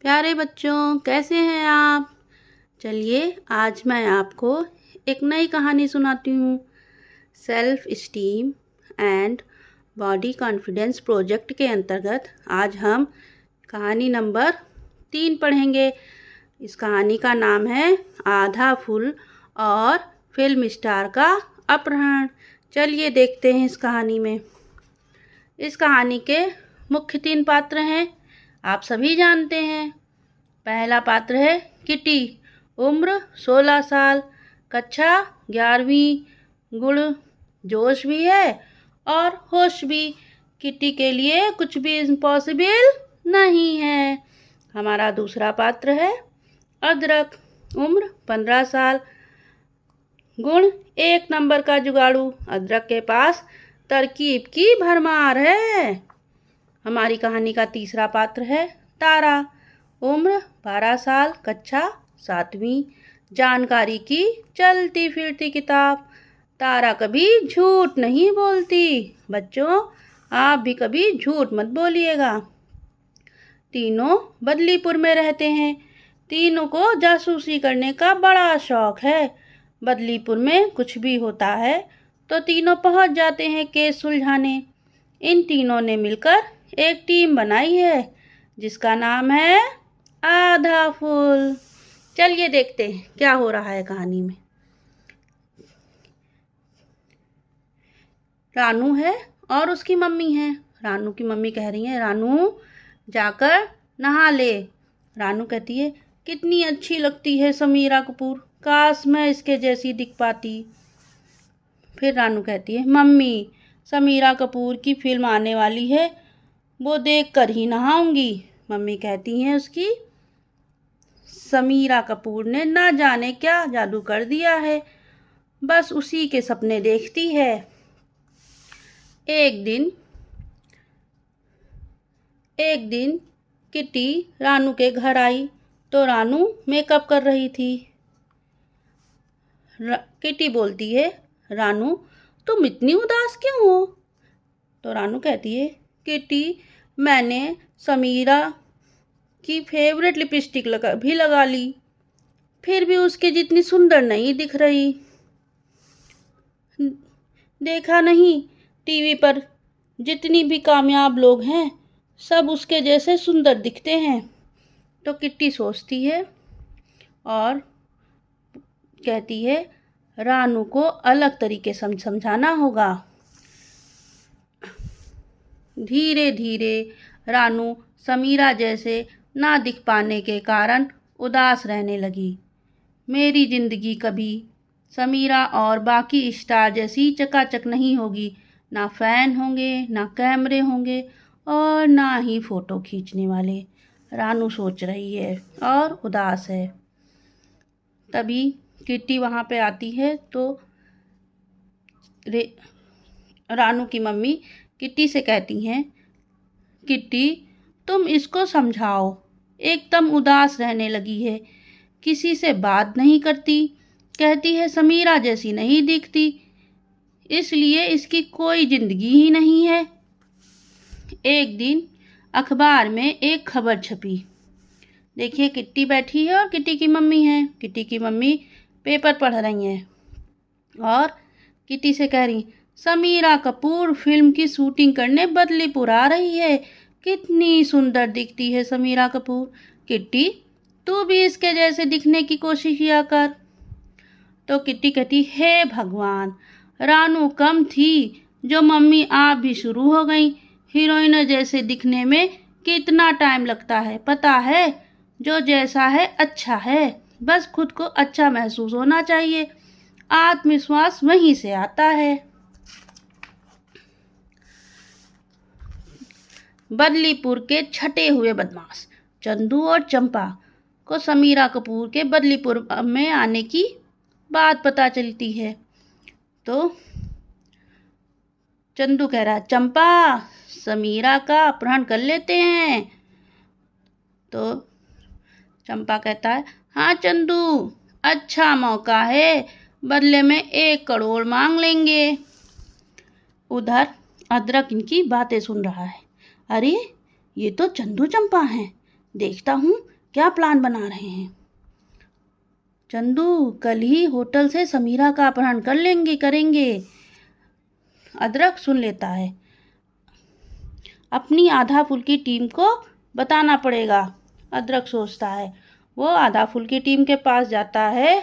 प्यारे बच्चों, कैसे हैं आप? चलिए आज मैं आपको एक नई कहानी सुनाती हूँ। Self esteem and body confidence project के अंतर्गत आज हम कहानी नंबर 3 पढ़ेंगे। इस कहानी का नाम है आधा फूल और फिल्म स्टार का अपहरण। चलिए देखते हैं इस कहानी में। इस कहानी के मुख्य 3 पात्र हैं, आप सभी जानते हैं। पहला पात्र है किटी, उम्र 16 साल, कक्षा 11वीं, गुण जोश भी है और होश भी। किटी के लिए कुछ भी इम्पॉसिबल नहीं है। हमारा दूसरा पात्र है अदरक, उम्र 15 साल, गुण 1 नंबर का जुगाड़ू। अदरक के पास तरकीब की भरमार है। हमारी कहानी का तीसरा पात्र है तारा, उम्र 12 साल, कक्षा 7वीं, जानकारी की चलती फिरती किताब। तारा कभी झूठ नहीं बोलती। बच्चों, आप भी कभी झूठ मत बोलिएगा। तीनों बदलीपुर में रहते हैं। तीनों को जासूसी करने का बड़ा शौक है। बदलीपुर में कुछ भी होता है तो तीनों पहुंच जाते हैं केस सुलझाने। इन तीनों ने मिलकर एक टीम बनाई है जिसका नाम है आधा फूल। चलिए देखते हैं क्या हो रहा है कहानी में। रानू है और उसकी मम्मी है। रानू की मम्मी कह रही है, रानू जाकर नहा ले। रानू कहती है, कितनी अच्छी लगती है समीरा कपूर, काश मैं इसके जैसी दिख पाती। फिर रानू कहती है, मम्मी समीरा कपूर की फिल्म आने वाली है, वो देख कर ही नहाऊंगी। मम्मी कहती हैं उसकी, समीरा कपूर ने ना जाने क्या जादू कर दिया है, बस उसी के सपने देखती है। एक दिन किटी रानू के घर आई तो रानू मेकअप कर रही थी। किटी बोलती है, रानू तुम इतनी उदास क्यों हो? तो रानू कहती है, किटी मैंने समीरा की फेवरेट लिपस्टिक लगा ली, फिर भी उसके जितनी सुंदर नहीं दिख रही। देखा नहीं, टीवी पर जितनी भी कामयाब लोग हैं सब उसके जैसे सुंदर दिखते हैं। तो किट्टी सोचती है और कहती है, रानू को अलग तरीके से समझाना होगा। धीरे धीरे रानू समीरा जैसे ना दिख पाने के कारण उदास रहने लगी। मेरी जिंदगी कभी समीरा और बाकी स्टार जैसी चकाचक नहीं होगी। ना फैन होंगे, ना कैमरे होंगे और ना ही फ़ोटो खींचने वाले। रानू सोच रही है और उदास है। तभी किट्टी वहाँ पे आती है तो रानू की मम्मी किट्टी से कहती हैं, किट्टी तुम इसको समझाओ, एकदम उदास रहने लगी है, किसी से बात नहीं करती, कहती है समीरा जैसी नहीं दिखती, इसलिए इसकी कोई जिंदगी ही नहीं है। एक दिन अखबार में एक खबर छपी। देखिए किट्टी बैठी है और किट्टी की मम्मी है। किट्टी की मम्मी पेपर पढ़ रही हैं और किट्टी से कह रही, समीरा कपूर फिल्म की शूटिंग करने बदलीपुर आ रही है, कितनी सुंदर दिखती है समीरा कपूर। किट्टी तू भी इसके जैसे दिखने की कोशिश किया कर। तो किट्टी कहती, हे भगवान, रानू कम थी जो मम्मी आप भी शुरू हो गई। हीरोइन जैसे दिखने में कितना टाइम लगता है पता है? जो जैसा है अच्छा है, बस खुद को अच्छा महसूस होना चाहिए, आत्मविश्वास वहीं से आता है। बदलीपुर के छटे हुए बदमाश चंदू और चंपा को समीरा कपूर के बदलीपुर में आने की बात पता चलती है। तो चंदू कह रहा है, चंपा समीरा का अपहरण कर लेते हैं। तो चंपा कहता है, हाँ चंदू, अच्छा मौका है, बदले में 1 करोड़ मांग लेंगे। उधर अदरक इनकी बातें सुन रहा है। अरे ये तो चंदू चंपा हैं, देखता हूँ क्या प्लान बना रहे हैं। चंदू, कल ही होटल से समीरा का अपहरण करेंगे। अदरक सुन लेता है। अपनी आधा फुल की टीम को बताना पड़ेगा, अदरक सोचता है। वो आधा फुल की टीम के पास जाता है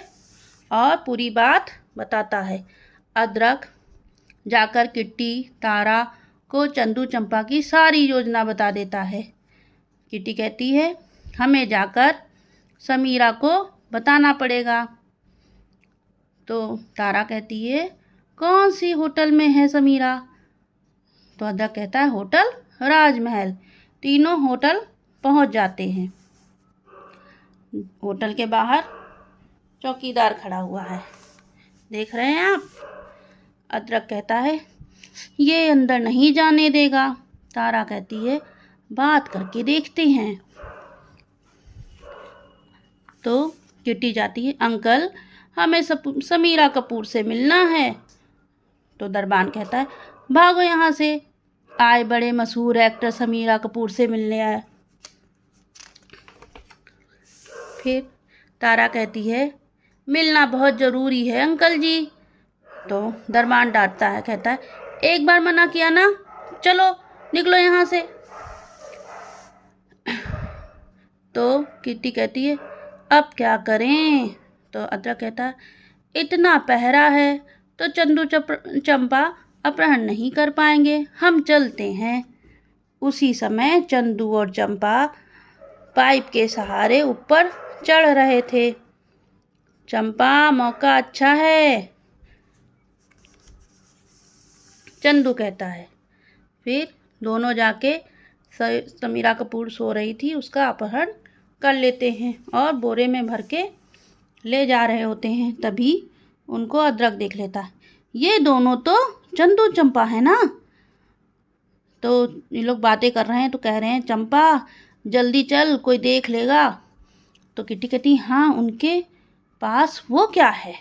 और पूरी बात बताता है। अदरक जाकर किट्टी, तारा को चंदू चंपा की सारी योजना बता देता है। किट्टी कहती है, हमें जाकर समीरा को बताना पड़ेगा। तो तारा कहती है, कौन सी होटल में है समीरा? तो अदरक कहता है, होटल राजमहल। तीनों होटल पहुंच जाते हैं। होटल के बाहर चौकीदार खड़ा हुआ है, देख रहे हैं आप? अदरक कहता है, ये अंदर नहीं जाने देगा। तारा कहती है, बात करके देखते हैं। तो किट्टी जाती है, अंकल हमें समीरा कपूर से मिलना है। तो दरबान कहता है, भागो यहाँ से, आए बड़े मशहूर एक्टर समीरा कपूर से मिलने आए। फिर तारा कहती है, मिलना बहुत ज़रूरी है अंकल जी। तो दरबान डांटता है, कहता है, एक बार मना किया ना, चलो निकलो यहाँ से। तो किट्टी कहती है, अब क्या करें? तो अदरक कहता है, इतना पहरा है तो चंदू चंपा अपहरण नहीं कर पाएंगे, हम चलते हैं। उसी समय चंदू और चंपा पाइप के सहारे ऊपर चढ़ रहे थे। चंपा, मौका अच्छा है, चंदू कहता है। फिर दोनों जाके समीरा कपूर सो रही थी, उसका अपहरण कर लेते हैं और बोरे में भर के ले जा रहे होते हैं। तभी उनको अदरक देख लेता है, ये दोनों तो चंदू चंपा है ना। तो ये लोग बातें कर रहे हैं तो कह रहे हैं, चंपा जल्दी चल, कोई देख लेगा। तो किट्टी कहती, हाँ उनके पास वो क्या है?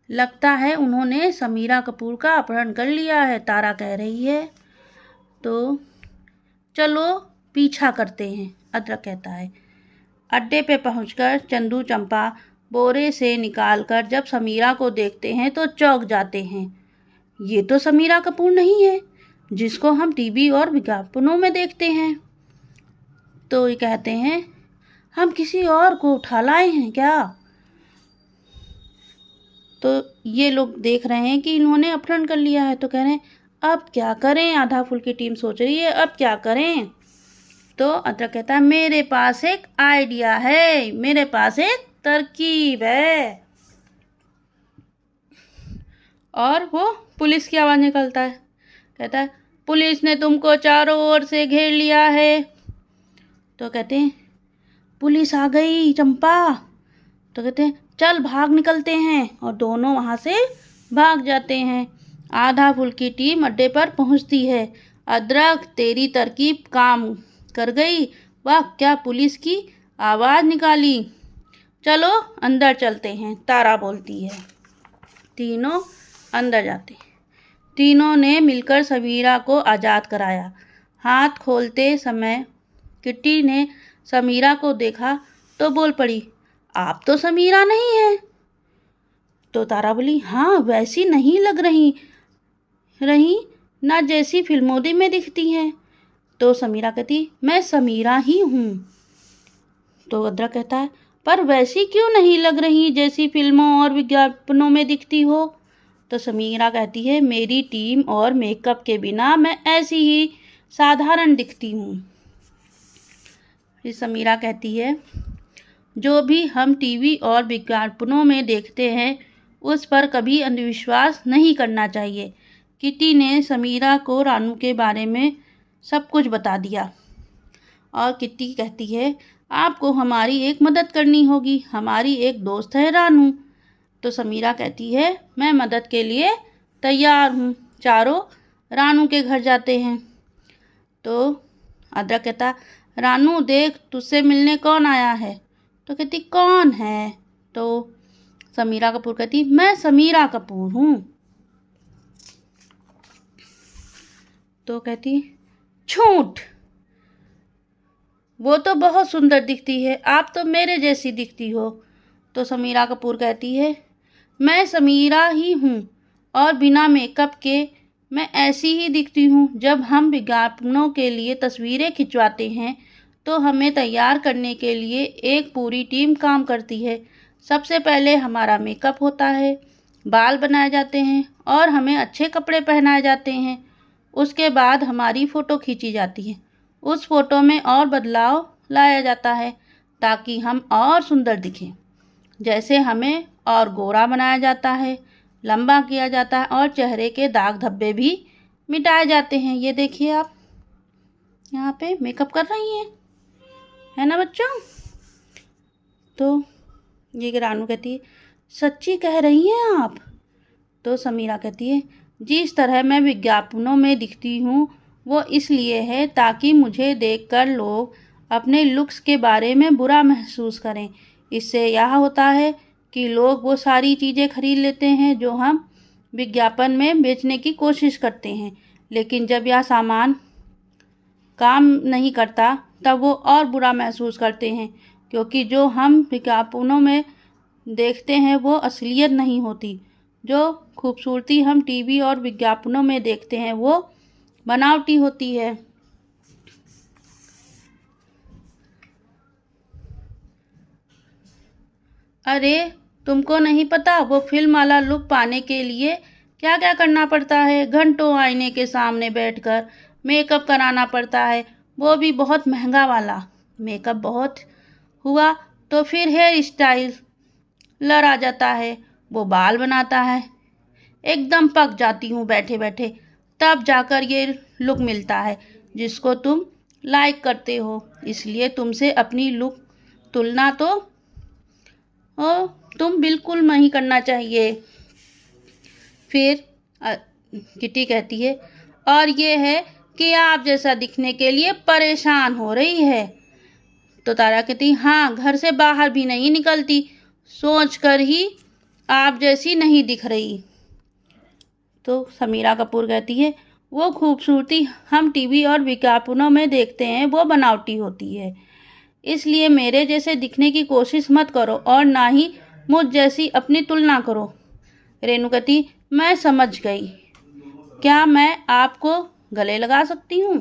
लगता है उन्होंने समीरा कपूर का अपहरण कर लिया है, तारा कह रही है। तो चलो पीछा करते हैं, अदरक कहता है। अड्डे पे पहुंचकर चंदू चंपा बोरे से निकालकर जब समीरा को देखते हैं तो चौंक जाते हैं। ये तो समीरा कपूर नहीं है जिसको हम टीवी और विज्ञापनों में देखते हैं। तो ये कहते हैं, हम किसी और को उठा लाए हैं क्या? तो ये लोग देख रहे हैं कि इन्होंने अपहरण कर लिया है, तो कह रहे हैं, अब क्या करें? आधा फुल की टीम सोच रही है, अब क्या करें? तो अदरक कहता है, मेरे पास एक आइडिया है, मेरे पास एक तरकीब है। और वो पुलिस की आवाज़ निकलता है, कहता है, पुलिस ने तुमको चारों ओर से घेर लिया है। तो कहते हैं, पुलिस आ गई चंपा। तो कहते हैं, चल भाग निकलते हैं, और दोनों वहाँ से भाग जाते हैं। आधा फुल की टीम अड्डे पर पहुँचती है। अदरक, तेरी तरकीब काम कर गई, वाह क्या पुलिस की आवाज़ निकाली। चलो अंदर चलते हैं, तारा बोलती है। तीनों अंदर जाते हैं। तीनों ने मिलकर समीरा को आज़ाद कराया। हाथ खोलते समय किट्टी ने समीरा को देखा तो बोल पड़ी, आप तो समीरा नहीं है। तो तारा बोली, हाँ वैसी नहीं लग रही ना, जैसी फिल्मों में दिखती हैं। तो समीरा कहती, मैं समीरा ही हूँ। तो अदरक कहता है, पर वैसी क्यों नहीं लग रही जैसी फिल्मों और विज्ञापनों में दिखती हो? तो समीरा कहती है, मेरी टीम और मेकअप के बिना मैं ऐसी ही साधारण दिखती हूँ। फिर समीरा कहती है, जो भी हम टीवी और विज्ञापनों में देखते हैं उस पर कभी अंधविश्वास नहीं करना चाहिए। किट्टी ने समीरा को रानू के बारे में सब कुछ बता दिया और किट्टी कहती है, आपको हमारी एक मदद करनी होगी, हमारी एक दोस्त है रानू। तो समीरा कहती है, मैं मदद के लिए तैयार हूँ। चारों रानू के घर जाते हैं। तो अदरक कहता, रानू देख तुझसे मिलने कौन आया है। तो कहती, कौन है? तो समीरा कपूर कहती, मैं समीरा कपूर हूँ। तो कहती झूठ, वो तो बहुत सुंदर दिखती है, आप तो मेरे जैसी दिखती हो। तो समीरा कपूर कहती है मैं समीरा ही हूँ और बिना मेकअप के मैं ऐसी ही दिखती हूँ। जब हम विज्ञापनों के लिए तस्वीरें खिंचवाते हैं तो हमें तैयार करने के लिए एक पूरी टीम काम करती है। सबसे पहले हमारा मेकअप होता है, बाल बनाए जाते हैं और हमें अच्छे कपड़े पहनाए जाते हैं। उसके बाद हमारी फ़ोटो खींची जाती है। उस फ़ोटो में और बदलाव लाया जाता है ताकि हम और सुंदर दिखें। जैसे हमें और गोरा बनाया जाता है, लंबा किया जाता है और चेहरे के दाग धब्बे भी मिटाए जाते हैं। ये देखिए आप यहाँ पे मेकअप कर रही हैं, है ना बच्चों। तो ये रानू कहती है सच्ची कह रही हैं आप। तो समीरा कहती है जिस तरह मैं विज्ञापनों में दिखती हूँ वो इसलिए है ताकि मुझे देखकर लोग अपने लुक्स के बारे में बुरा महसूस करें। इससे यह होता है कि लोग वो सारी चीज़ें खरीद लेते हैं जो हम विज्ञापन में बेचने की कोशिश करते हैं, लेकिन जब यह सामान काम नहीं करता तब वो और बुरा महसूस करते हैं, क्योंकि जो हम विज्ञापनों में देखते हैं वो असलियत नहीं होती। जो खूबसूरती हम टीवी और विज्ञापनों में देखते हैं वो बनावटी होती है। अरे तुमको नहीं पता वो फिल्म वाला लुक पाने के लिए क्या क्या करना पड़ता है। घंटों आईने के सामने बैठकर मेकअप कराना पड़ता है, वो भी बहुत महंगा वाला। मेकअप बहुत हुआ तो फिर हेयर स्टाइल लर आ जाता है, वो बाल बनाता है, एकदम पक जाती हूँ बैठे बैठे, तब जाकर ये लुक मिलता है जिसको तुम लाइक करते हो। इसलिए तुमसे अपनी लुक तुलना तो तुम बिल्कुल नहीं करना चाहिए। फिर किटी कहती है और ये है कि आप जैसा दिखने के लिए परेशान हो रही है। तो तारा कहती हाँ, घर से बाहर भी नहीं निकलती, सोच कर ही आप जैसी नहीं दिख रही। तो समीरा कपूर कहती है वो खूबसूरती हम टीवी और विज्ञापनों में देखते हैं वो बनावटी होती है, इसलिए मेरे जैसे दिखने की कोशिश मत करो और ना ही मुझ जैसी अपनी तुलना करो। रेणु कहती मैं समझ गई, क्या मैं आपको गले लगा सकती हूँ?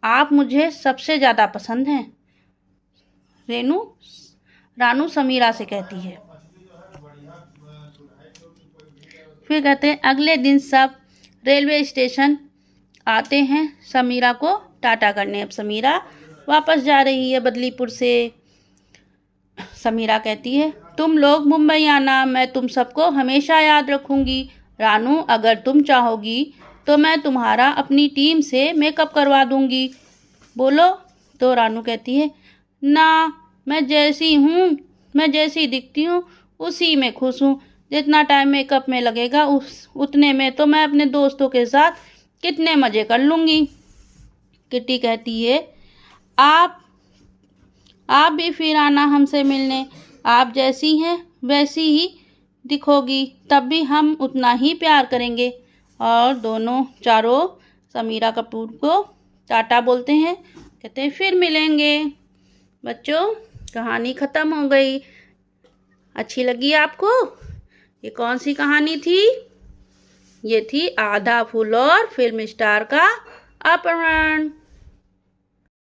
आप मुझे सबसे ज़्यादा पसंद हैं, रानू समीरा से कहती है। फिर कहते हैं अगले दिन सब रेलवे स्टेशन आते हैं समीरा को टाटा करने। अब समीरा वापस जा रही है बदलीपुर से। समीरा कहती है तुम लोग मुंबई आना, मैं तुम सबको हमेशा याद रखूंगी। रानू अगर तुम चाहोगी तो मैं तुम्हारा अपनी टीम से मेकअप करवा दूंगी, बोलो। तो रानू कहती है ना, मैं जैसी दिखती हूँ उसी में खुश हूँ। जितना टाइम मेकअप में लगेगा उतने में तो मैं अपने दोस्तों के साथ कितने मज़े कर लूँगी। किट्टी कहती है आप भी फिर आना हमसे मिलने, आप जैसी हैं वैसी ही दिखोगी, तब भी हम उतना ही प्यार करेंगे। और दोनों चारों समीरा कपूर को टाटा बोलते हैं, कहते हैं फिर मिलेंगे। बच्चों कहानी ख़त्म हो गई। अच्छी लगी आपको? ये कौन सी कहानी थी? ये थी आधा फूल और फिल्म स्टार का अपहरण।